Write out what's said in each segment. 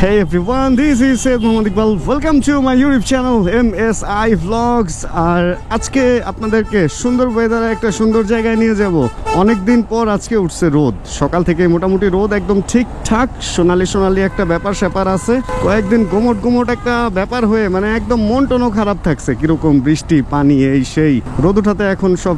Hey everyone, this is Syed Mohammad Iqbal. Welcome to my YouTube channel MSI Vlogs. আর আজকে আপনাদেরকে সুন্দর ওয়েদারে একটা সুন্দর জায়গায় নিয়ে যাব। অনেক দিন পর আজকে উঠছে রোদ, সকাল থেকে মোটামুটি রোদ একদম ঠিকঠাক সোনালি সোনালি একটা ব্যাপার স্যাপার আছে। কয়েকদিন গোমট গোমট একটা ব্যাপার হয়ে মানে একদম মন টনও খারাপ থাকছে, কিরকম বৃষ্টি পানি এই সেই। রোদ উঠাতে এখন সব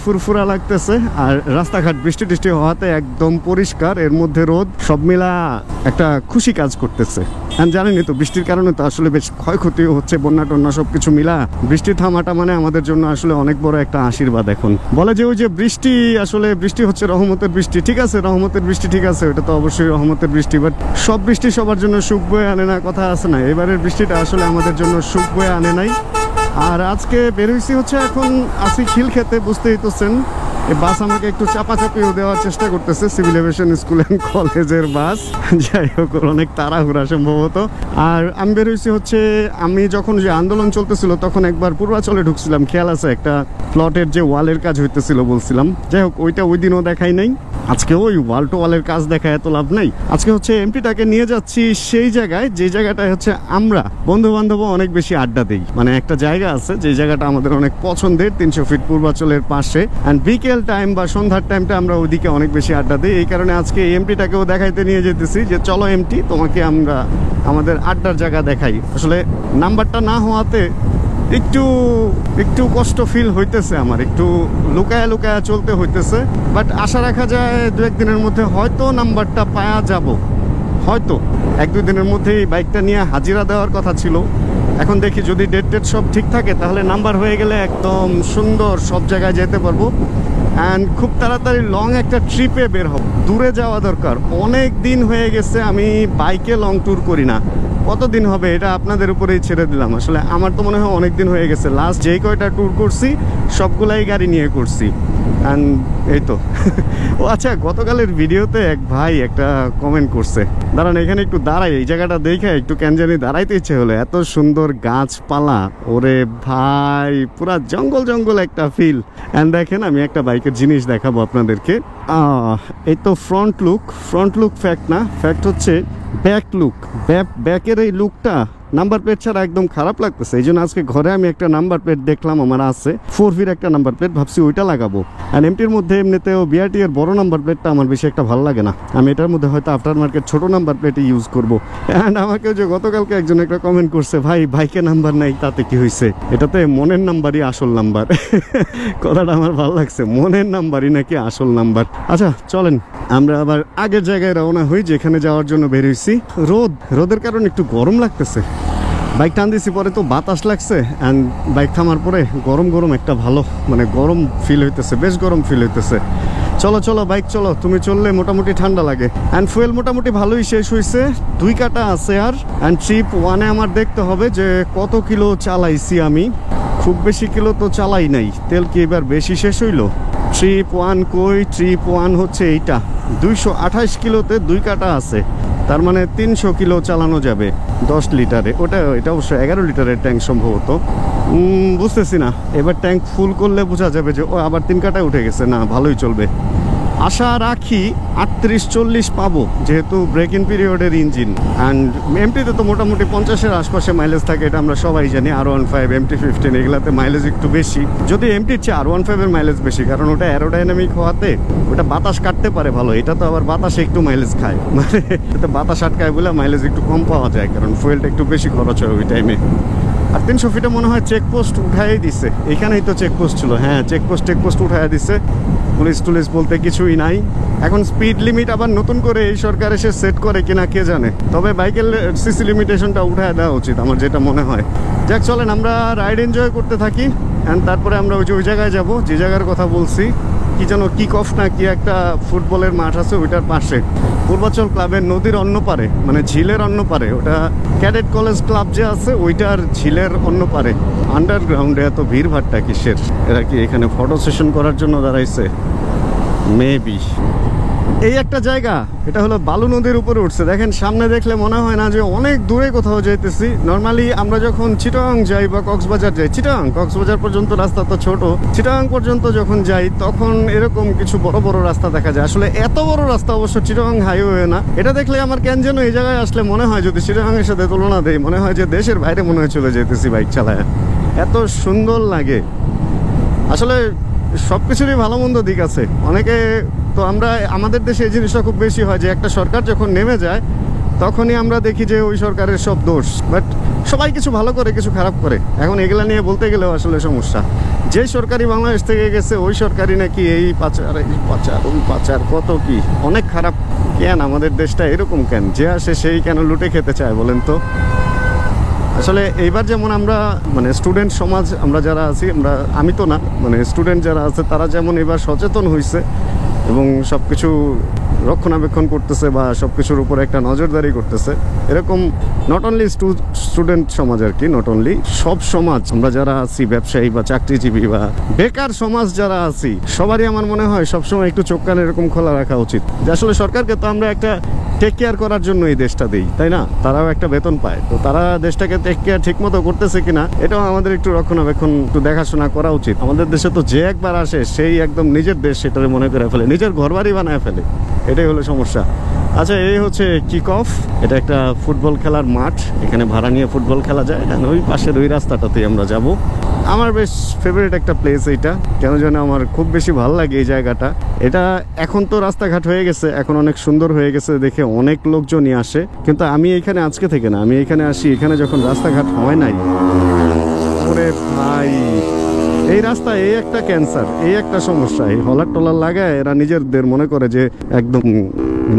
ফুরফুরা লাগতেছে, আর রাস্তাঘাট বৃষ্টি টিষ্টি হওয়াতে একদম পরিষ্কার, এর মধ্যে রোদ, সব মিলা একটা খুশি কাজ করতেছে। জানেনই তো বৃষ্টির কারণে তো আসলে বেশ ক্ষয়ক্ষতি হচ্ছে, বন্যা টন্যা সবকিছু মিলা বৃষ্টি থামাটা মানে আমাদের জন্য আসলে অনেক বড় একটা আশীর্বাদ। এখন বলে যে ওই যে বৃষ্টি, আসলে বৃষ্টি হচ্ছে রহমতের বৃষ্টি, ঠিক আছে রহমতের বৃষ্টি, ঠিক আছে ওটা তো অবশ্যই রহমতের বৃষ্টি, বাট সব বৃষ্টি সবার জন্য সুখ বয়ে আনে না, কথা আছে না। এবারের বৃষ্টিটা আসলে আমাদের জন্য সুখ বয়ে আনে নাই। আর আজকে বেরোইছি হচ্ছে, এখন আসি খিল খেতে, বুঝতেই তোছেন। এই বাস আমাকে একটু চাপাচাপিও দেওয়ার চেষ্টা করতেছে, সিভিল এভিয়েশন স্কুল অ্যান্ড কলেজের বাস। যাই হোক, অনেক তাড়াহুড়া সম্ভবত। আর আমি বেরোইছি হচ্ছে, আমি যখন যে আন্দোলন চলতেছিল তখন একবার পূর্বাচলে ঢুকছিলাম, খেয়াল আছে, একটা প্লটের যে ওয়ালের কাজ হইতেছিল বলছিলাম। যাই হোক, ওইটা ওই দিনও দেখাই নাই, আজকে ওই ওয়াল টু ওয়ালের কাজ দেখা এত লাভ নাই। আজকে হচ্ছে এমপিটাকে নিয়ে যাচ্ছি সেই জায়গায়, যে জায়গাটায় হচ্ছে আমরা বন্ধু বান্ধব অনেক বেশি আড্ডা দিই। মানে একটা জায়গা আছে যে জায়গাটা আমাদের অনেক পছন্দের, 300 ফিট পূর্বাচলের পাশে। অ্যান্ড বিকেল টাইম বা সন্ধ্যার টাইমটা আমরা ওইদিকে অনেক বেশি আড্ডা দিই। এই কারণে আজকে এমপিটাকেও দেখাইতে নিয়ে যেতেছি যে চলো এমটি, তোমাকে আমরা আমাদের আড্ডার জায়গা দেখাই। আসলে নাম্বারটা না হওয়াতে একটু কষ্ট ফিল হইতেছে আমার, একটু লুকায়া চলতে হইতেছে। বাট আশা রাখা যায় 2-1 দিনের মধ্যে হয়তো নাম্বারটা পাওয়া যাব, হয়তো 1-2 দিনের মধ্যেই বাইকটা নিয়ে হাজিরা দেওয়ার কথা ছিল। এখন দেখি যদি ডেট সব ঠিক থাকে তাহলে নাম্বার হয়ে গেলে একদম সুন্দর সব জায়গায় যেতে পারবো। অ্যান্ড খুব তাড়াতাড়ি লং একটা ট্রিপে বের হব, দূরে যাওয়া দরকার। অনেক দিন হয়ে গেছে আমি বাইকে লং ট্যুর করি না। কতদিন হবে এটা আপনাদের উপরেই ছেড়ে দিলাম। আসলে আমার তো মনে হয় অনেক দিন হয়ে গেছে, লাস্ট যেই কয়টা ট্যুর করছি সবগুলাই গাড়ি নিয়ে করছি। অ্যান্ড এই তো ও আচ্ছা, গতকালের ভিডিওতে এক ভাই একটা কমেন্ট করছে, দাঁড়ান এখানে একটু দাঁড়াই, এই জায়গাটা দেখে একটু কেন জানি দাঁড়াইতে ইচ্ছে হলো, এত সুন্দর গাছপালা, ওরে ভাই পুরা জঙ্গল একটা ফিল। অ্যান্ড দেখেন আমি একটা বাইকের জিনিস দেখাবো আপনাদেরকে। এই তো ফ্রন্ট লুক ফ্যাক্ট না, ফ্যাক্ট হচ্ছে ব্যাক লুক। ব্যাকের এই লুকটা নাম্বার প্লেট ছাড়া একদম খারাপ লাগতেছে। এই জন্য আজকে ঘরে আমি একটা নাম্বার প্লেট দেখলাম, আমার আছে 4V একটা নাম্বার প্লেট, ভাবছি ওইটা লাগাবো। আর এমটির মধ্যে এমনিতেও বিআরটি এর বড় নাম্বার প্লেটটা আমার বেশি একটা ভালো লাগে না, আমি এটার মধ্যে হয়তো আফটার মার্কেট ছোট নাম্বার প্লেটই ইউজ করবো। অ্যান্ড আমাকে যে গতকালকে একজন একটা কমেন্ট করছে, ভাই বাইকে নাম্বার নাই তাতে কি হয়েছে, এটাতে মনের নাম্বারই আসল নাম্বার। কথাটা আমার ভালো লাগছে, মনের নাম্বারই নাকি আসল নাম্বার। আচ্ছা চলেন আমরা আবার আগের জায়গায় রওনা হই যেখানে যাওয়ার জন্য বেরিয়েছি। রোদের কারণে একটু গরম লাগতেছে, বাইক টান দিয়েছি পরে তো বাতাস লাগছে। অ্যান্ড বাইক থামার পরে গরম একটা ভালো মানে গরম ফিল হইতেছে, বেশ গরম ফিল হইতেছে। চলো বাইক চলো, তুমি চললে মোটামুটি ঠান্ডা লাগে। অ্যান্ড ফুয়েল মোটামুটি ভালোই শেষ হয়েছে, 2 কাটা আছে আর। অ্যান্ড ট্রিপ 1-এ আমার দেখতে হবে যে কত কিলো চালাইছি আমি। খুব বেশি কিলো তো চালাই নাই, তেল কি এবার বেশি শেষ হইলো? ট্রিপ 1 কই, ট্রিপ 1 হচ্ছে এইটা, 228 কিলোতে 2 কাটা আছে, তার মানে 300 কিলো চালানো যাবে 10 লিটারে। এটা অবশ্য 11 লিটারের ট্যাঙ্ক সম্ভবত, বুঝতেছি না। এবার ট্যাঙ্ক ফুল করলে বোঝা যাবে যে ও আবার 3 কাটায় উঠে গেছে, না ভালোই চলবে। আশা রাখি 38-40 পাবো, যেহেতু ব্রেক ইন পিরিয়ডের ইঞ্জিন। অ্যান্ড এমটিতে তো মোটামুটি 50-এর আশপাশে মাইলেজ থাকে, এটা আমরা সবাই জানি। R15, MT-15 এগুলাতে মাইলেজ একটু বেশি, যদি এমটির চেয়ে R15-এর মাইলেজ বেশি, কারণ ওটা অ্যারোডাইনামিক হওয়াতে ওটা বাতাস কাটতে পারে ভালো। এটা তো আবার বাতাসে একটু মাইলেজ খায়, মানে এতে বাতাস আটকায় বলে মাইলেজ একটু কম পাওয়া যায়, কারণ ফুয়েলটা একটু বেশি খরচ হয় ওই টাইমে। আর 300 ফিটে মনে হয় চেকপোস্ট উঠাই দিছে, এখানেই তো চেকপোস্ট ছিল, হ্যাঁ চেকপোস্ট উঠাই দিছে। পুলিশ বলতে কিছুই নাই। এখন স্পিড লিমিট আবার নতুন করে এই সরকার এসে সেট করে কিনা কে জানে, তবে বাইকের সিসি লিমিটেশনটা উঠায় দেওয়া উচিত আমার যেটা মনে হয়। যাক চলেন আমরা রাইড এনজয় করতে থাকি। অ্যান্ড তারপরে আমরা ওই জায়গায় যাব যে জায়গার কথা বলছি, কি যেন কিক অফ না কি একটা ফুটবলের মাঠ আছে ওইটার পাশে, পূর্বাচল ক্লাবের নদীর অন্য পারে, মানে ঝিলের অন্য পারে। ওটা ক্যাডেট কলেজ ক্লাব যে আছে ওইটার ঝিলের অন্য পারে। আন্ডারগ্রাউন্ডে এত ভিড়ভাড়টা কিসের? এরা কি এখানে ফটো সেশন করার জন্য দাঁড়াইছে? মেবি এই একটা জায়গা, এটা হলো বালু নদীর উপরে উঠছে। দেখেন সামনে দেখলে মনে হয় না যে অনেক দূরে কোথাও যাইতেছি। নর্মালি আমরা যখন চিটাগাং যাই বা কক্সবাজার যাই, কক্সবাজার পর্যন্ত রাস্তা তো ছোট, চিটাগাং পর্যন্ত যখন যাই তখন এরকম কিছু বড় বড় রাস্তা দেখা যায়। আসলে এত বড় রাস্তা অবশ্য চিটাগাং হাইওয়ে না। এটা দেখলে আমার কেন যেন এই জায়গায় আসলে মনে হয়, যদি চিটাগাংয়ের সাথে তুলনা দেই, মনে হয় যে দেশের বাইরে মনে হয় চলে যেতেছি বাইক চালায়। এত সুন্দর লাগে। আসলে সবকিছুরই ভালো মন্দ দিক আছে। অনেকে তো আমরা আমাদের দেশে এই জিনিসটা খুব বেশি হয় যে একটা সরকার যখন নেমে যায় তখনই আমরা দেখি যে ওই সরকারের সব দোষ, বাট সবাই কিছু ভালো করে কিছু খারাপ করে। এখন এগুলা নিয়ে বলতে গেলেও আসলে সমস্যা। যে সরকারি বাংলাদেশ থেকে গেছে ওই সরকারি নাকি এই পাচার ওই পাচার কত কি অনেক খারাপ। কেন আমাদের দেশটা এরকম কেন? যে আসে সেই কেন লুটে খেতে চায় বলেন তো? আসলে এইবার যেমন আমরা মানে স্টুডেন্ট সমাজ আমরা যারা আছি, আমি তো না, মানে স্টুডেন্ট যারা আছে তারা যেমন এবার সচেতন হয়েছে এবং সব কিছু রক্ষণাবেক্ষণ করতেছে বা সব কিছুর উপরে একটা নজরদারি করতেছে, এরকম নট অনলি স্টুডেন্ট সমাজ আর কি, নট অনলি সব সমাজ আমরা যারা আছি, ব্যবসায়ী বা চাকরিজীবী বা বেকার সমাজ যারা আছি, সবারই আমার মনে হয় সবসময় একটু চোখ কান এরকম খোলা রাখা উচিত। যে আসলে সরকারকে তো আমরা একটা টেক কেয়ার করার জন্য এই দেশটা দিই, তাই না? তারাও একটা বেতন পায়, তো তারা দেশটাকে টেক কেয়ার ঠিক মতো করতেছে কিনা এটাও আমাদের একটু রক্ষণাবেক্ষণ একটু দেখাশোনা করা উচিত। আমাদের দেশে তো যে একবার আসে সেই একদম নিজের দেশ সেটারে মনে করে ফেলে, নিজের ঘরবাড়ি বানায় ফেলে। এটাই হলো সমস্যা। আচ্ছা, এই হচ্ছে কিক অফ। এটা একটা ফুটবল খেলার মাঠ, এখানে ভাড়া নিয়ে ফুটবল খেলা যায়। ওই পাশের ওই রাস্তাটাতেই আমরা যাব। আমার বেশ ফেভারিট একটা প্লেস এইটা, কেন যেন আমার খুব বেশি ভালো লাগে এই জায়গাটা। এটা এখন তো রাস্তাঘাট হয়ে গেছে, এখন অনেক সুন্দর হয়ে গেছে, দেখে অনেক লোকজনই আসে। কিন্তু আমি এখানে আজকে থেকে না, আমি এখানে আসি এখানে যখন রাস্তাঘাট হয় নাই। ওরে ভাই, এই রাস্তা এই একটা ক্যান্সার, এই একটা সমস্যা। এই হলার টলার লাগায় এরা নিজেদের মনে করে যে একদম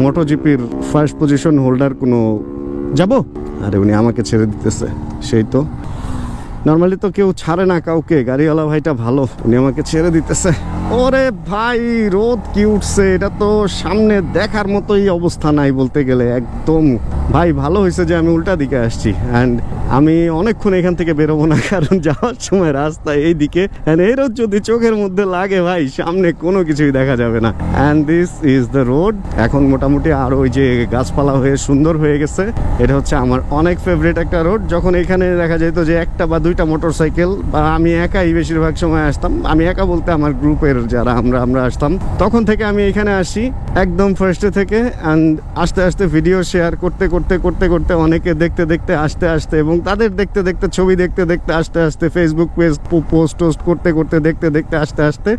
মোটোজিপির ফার্স্ট পজিশন হোল্ডার কোনো যাবো। আরে উনি আমাকে ছেড়ে দিতেছে, সেই তো নর্মালি তো কেউ ছাড়ে না কাউকে, গাড়িওয়ালা ভাইটা ভালো, উনি আমাকে ছেড়ে দিতেছে। ওরে ভাই, রোদ কি উঠছে, এটা তো সামনে দেখার মতোই অবস্থা নাই বলতে গেলে একদম। ভাই ভালো হয়েছে যে আমি উল্টা দিকে আসছি, অ্যান্ড আমি অনেকক্ষণ এখান থেকে বেরোবো না, কারণ যাওয়ার সময় রাস্তা এই দিকে, এই রোদ যদি চোখের মধ্যে লাগে ভাই সামনে কোনো কিছুই দেখা যাবে না। And this is the road. এখন মোটামুটি আর ওই যে গাছপালা হয়ে সুন্দর হয়ে গেছে। এটা হচ্ছে আমার অনেক ফেভারিট একটা রোড। যখন এখানে দেখা যেত যে একটা বা দুইটা মোটরসাইকেল, বা আমি একাই বেশিরভাগ সময় আসতাম, আমি একা বলতে আমার গ্রুপের যারা আমরা আসতাম, তখন থেকে আমি এখানে আসি একদম ফার্স্টে থেকে। অ্যান্ড আস্তে আস্তে ভিডিও শেয়ার করতে করতে করতে করতে অনেকে দেখতে দেখতে আসতে আসতে এবং তাদের দেখতে দেখতে ছবি দেখতে দেখতে আস্তে আস্তে ফেসবুক পেজ পোস্ট করতে করতে দেখতে দেখতে আস্তে আস্তে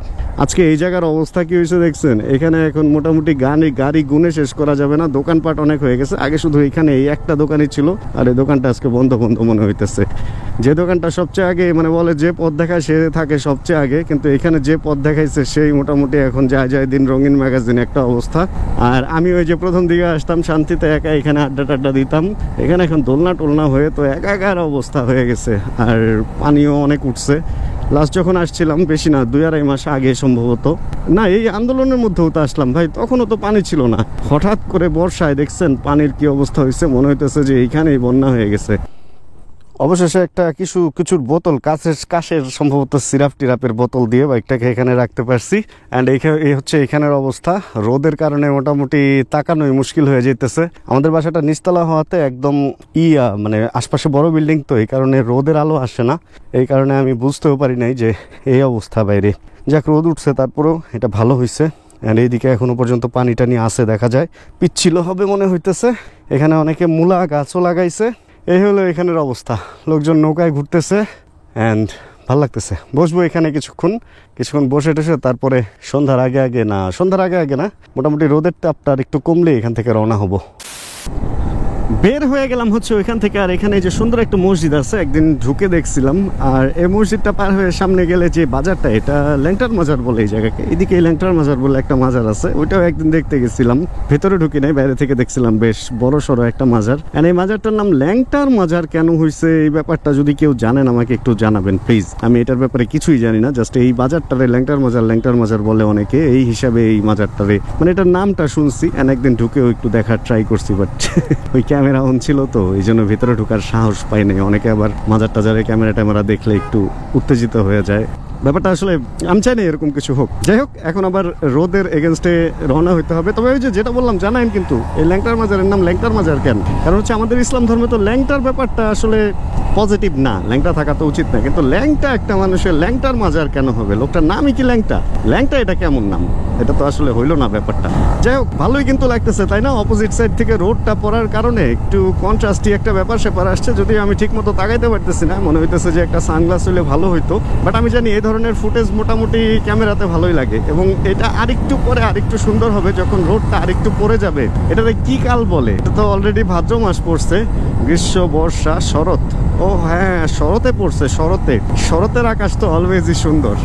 আজকে এই জায়গার অবস্থা কি হয়েছে দেখছেন। এখানে এখন মোটামুটি গাড়ি গুনে শেষ করা যাবে না, দোকানপাট অনেক হয়ে গেছে। আগে শুধু এখানে এই একটা দোকানই ছিল, আর এই দোকানটা আজকে বন্ধ মনে হইতেছে। যে দোকানটা সবচেয়ে আগে মানে বলে যে পথ দেখায় সে থাকে সবচেয়ে আগে, কিন্তু এখানে যে পথ দেখাইছে সেই মোটামুটি এখন যায় দিন রঙিন ম্যাগাজিন একটা অবস্থা। আর আমি ওই যে প্রথম দিকে আসতাম শান্তিতে একা, এখানে আড্ডা দিতাম, এখানে এখন দোলনা টোলনা হয়ে তো একাকার অবস্থা হয়ে গেছে। আর পানিও অনেক উঠছে। লাস্ট যখন আসছিলাম বেশি না, 2-2.5 মাস আগে সম্ভবত, না এই আন্দোলনের মধ্যেও তো আসলাম ভাই, তখনও তো পানি ছিল না। হঠাৎ করে বর্ষায় দেখছেন পানির কি অবস্থা হয়েছে, মনে হইতেছে যে এইখানেই বন্যা হয়ে গেছে। অবশেষে একটা কিছুর বোতল, কাশের সম্ভবত সিরাপ টিরাপের বোতল দিয়ে বাইকটাকে এখানে রাখতে পারছি। অ্যান্ড এই হচ্ছে এখানের অবস্থা। রোদের কারণে মোটামুটি তাকানোই মুশকিল হয়ে যেতেছে। আমাদের বাসাটা নিচতলা হওয়াতে একদম মানে আশপাশে বড় বিল্ডিং, তো এই কারণে রোদের আলো আসে না, এই কারণে আমি বুঝতেও পারি নাই যে এই অবস্থা বাইরে। যাক, রোদ উঠছে তারপরেও এটা ভালো হয়েছে। অ্যান্ড এইদিকে এখনো পর্যন্ত পানি টানি আসে দেখা যায়, পিচ্ছিল হবে মনে হইতেছে। এখানে অনেকে মূলা গাছও লাগাইছে। এই হলো এখানের অবস্থা। লোকজন নৌকায় ঘুরতেছে অ্যান্ড ভাল লাগতেছে। বসবো এখানে কিছুক্ষণ বসে টসে তারপরে সন্ধ্যার আগে না, মোটামুটি রোদের তাপটা একটু কমলে এখান থেকে রওনা হব। বের হয়ে গেলাম হচ্ছে ওইখান থেকে। আর এখানে যে সুন্দর একটা মসজিদ আছে, একদিন ঢুকে দেখছিলাম। আর এই মসজিদটা পার হয়ে সামনে গেলে যে বাজারটা, এটা ল্যাংটার মাজার বলে এই জায়গাকে। এদিকে ল্যাংটার মাজার বলে একটা মাজার আছে, ওইটাও একদিন দেখতে গেছিলাম। ভেতরে ঢুকি নাই, বাইরে থেকে দেখছিলাম। বেশ বড় সড়ো একটা মাজার। আর এই মাজারটার নাম ল্যাংটার মাজার কেন হয়েছে, এই ব্যাপারটা যদি কেউ জানেন আমাকে একটু জানাবেন প্লিজ। আমি এটার ব্যাপারে কিছুই জানি না, জাস্ট এই বাজারটারে ল্যাংটার মাজার বলে অনেকে, এই হিসাবে এই মাজারটারে মানে এটার নামটা শুনছি। একদিন ঢুকেও একটু দেখার ট্রাই করছি, বাট ওই ক্যামেরা অন ছিল তো এই জন্য ভিতরে ঢোকার সাহস পাই নাই। অনেকে আবার মাজার টাজারে ক্যামেরা দেখলে একটু উত্তেজিত হয়ে যায়। ব্যাপারটা আসলে আমি চাই না এরকম কিছু হোক। যাই হোক, এখন আবার রোদের এগেনস্টে রওনা হইতে হবে। তবে ওই যে যেটা বললাম জানেন, কিন্তু এই ল্যাংটার মাজারের নাম ল্যাংটার মাজার কেন? কারণ হচ্ছে আমাদের ইসলাম ধর্মে তো ল্যাংটার ব্যাপারটা আসলে পজিটিভ না, ল্যাংটা থাকা তো উচিত না। কিন্তু ল্যাংটা একটা মানুষের ল্যাংটার মাজার কেন হবে? লোকটার নামই কি ল্যাংটা? ল্যাংটা এটা কেমন নাম? এটা তো আসলে হইলো না ব্যাপারটা। যাই হোক, ভালোই কিন্তু লাগতেছে তাই না? অপোজিট সাইড থেকে রোডটা পড়ার কারণে একটু কন্ট্রাস্টি একটা ব্যাপার সেপার আসছে। যদিও আমি ঠিক মতো তাকাইতে পারতেছি না, মনে হইতেছে যে একটা সানগ্লাস হলে ভালো হইতো। বাট আমি জানি এই ধরনের ফুটেজ মোটামুটি ক্যামেরাতে ভালোই লাগে, এবং এটা আরেকটু পরে আরেকটু সুন্দর হবে যখন রোডটা আরেকটু পড়ে যাবে। এটাতে কি কাল বলে? এটা তো অলরেডি ভাদ্র মাস পড়ছে, গ্রীষ্ম, বর্ষা, শরৎ। ও হ্যাঁ, শরতে পড়ছে। শরতের আকাশ তো অলওয়েজই সুন্দর।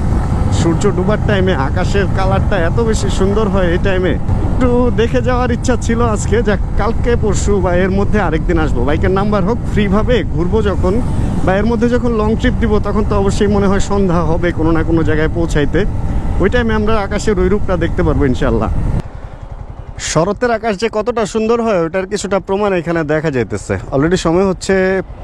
সূর্য ডুবার টাইমে আকাশের কালারটা এত বেশি সুন্দর হয় এই টাইমে। একটু দেখে যাওয়ার ইচ্ছা ছিল আজকে, যা কালকে পরশু বা এর মধ্যে আরেকদিন আসবো। বাইকের নাম্বার হোক, ফ্রিভাবে ঘুরবো যখন, বা এর মধ্যে যখন লং ট্রিপ দিব, তখন তো অবশ্যই মনে হয় সন্ধ্যা হবে কোনো না কোনো জায়গায় পৌঁছাইতে। ওই টাইমে আমরা আকাশের ওই রূপটা দেখতে পারবো ইনশাল্লাহ। শরতের আকাশ যে কতটা সুন্দর হয় ওটার কিছুটা প্রমাণ এখানে দেখা যাইতেছে। অলরেডি সময় হচ্ছে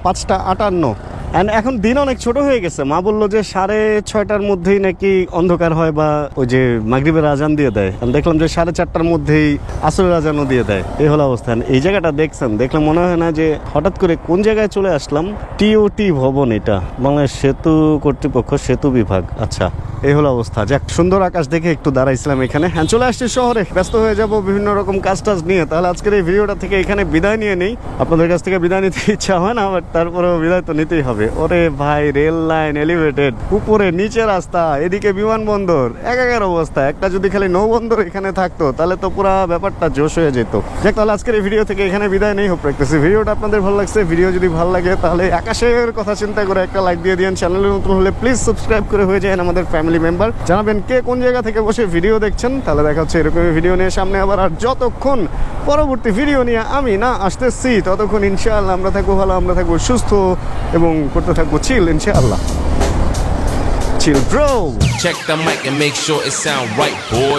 5:58, অ্যান্ড এখন দিন অনেক ছোট হয়ে গেছে। মা বললো যে 6:30টার মধ্যেই নাকি অন্ধকার হয়, বা ওই যে মাগরিবের আজান দিয়ে দেয়। আমি দেখলাম যে 4:30টার মধ্যেই আসরের আজানও দিয়ে দেয়। এই হলো অবস্থান। এই জায়গাটা দেখছেন, দেখলে মনে হয় না যে হঠাৎ করে কোন জায়গায় চলে আসলাম? টিওটি ভবন, এটা বাংলাদেশ সেতু কর্তৃপক্ষ, সেতু বিভাগ। আচ্ছা, এই হলো অবস্থা। যাক, সুন্দর আকাশ দেখে একটু দাঁড়াইছিলাম এখানে। হ্যাঁ, চলে আসছি শহরে, ব্যস্ত হয়ে যাব বিভিন্ন রকম কাজ টাজ নিয়ে। তাহলে আজকের এই ভিডিওটা থেকে এখানে বিদায় নিয়ে নেই। আপনাদের কাছ থেকে বিদায় নিতে ইচ্ছা হয় না, বাট তারপরেও বিদায় তো নিতেই হবে। ওরে ভাই, রেল লাইন, এলিভেটেড, উপরে নিচে রাস্তা, এদিকে বিমানবন্দর, একাকার অবস্থা। একটা যদি খালি নৌবন্দর এখানে থাকতো তাহলে তো পুরো ব্যাপারটা জোশ হয়ে যেত। যাক, তাহলে আজকের এই ভিডিও থেকে এখানে বিদায় নেই। হোপ রাখতেছি ভিডিওটা আপনাদের ভালো লাগছে। ভিডিও যদি ভালো লাগে তাহলে আকাশের কথা চিন্তা করে একটা লাইক দিয়ে দিন। চ্যানেলে নতুন হলে প্লিজ সাবস্ক্রাইব করে হয়ে যায় আমাদের ফ্যামিলি মেম্বার। জানাবেন কে কোন জায়গা থেকে বসে ভিডিও দেখছেন। তাহলে দেখা হচ্ছে এরকমই ভিডিও নিয়ে সামনে আবার। আর যতক্ষণ পরবর্তী ভিডিও নিয়ে আমি না আসতেছি, ততক্ষণ ইনশাআল্লাহ আমরা থাকবো ভালো, আমরা থাকবো সুস্থ, এবং করতে থাকবো চিল ইনশাআল্লাহ। Chill bro. Check the mic and make sure it sound right, boys.